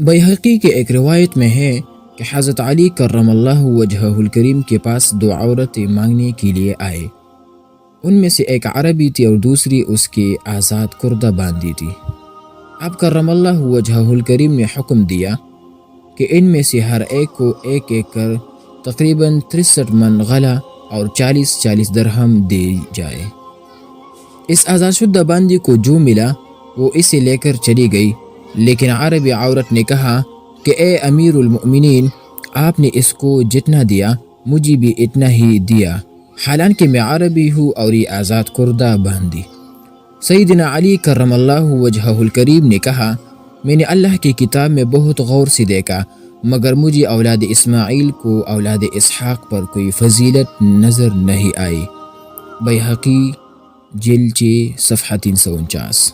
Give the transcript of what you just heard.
بیہقی کے ایک روایت میں ہے کہ حضرت علی کرم اللہ وجہہ الکریم کے پاس دو عورتیں مانگنے کے لیے آئے۔ ان میں سے ایک عربی تھی اور دوسری اس کی آزاد کردہ باندی تھی۔ اب کرم اللہ وجہہ الکریم نے حکم دیا کہ ان میں سے ہر ایک کو ایک ایک کر تقریباً 63 من غلہ اور 40 درہم دی جائے۔ اس آزاد شدہ باندی کو جو ملا وہ اسے لے کر چلی گئی، لیکن عربی عورت نے کہا کہ اے امیر المؤمنین، آپ نے اس کو جتنا دیا مجھے بھی اتنا ہی دیا، حالانکہ میں عربی ہوں اور یہ آزاد کردہ باندی۔ سیدنا علی کرم اللہ وجہہ الکریم نے کہا، میں نے اللہ کی کتاب میں بہت غور سے دیکھا، مگر مجھے اولاد اسماعیل کو اولاد اسحاق پر کوئی فضیلت نظر نہیں آئی۔ بیہقی جلد 6 صفحہ 349۔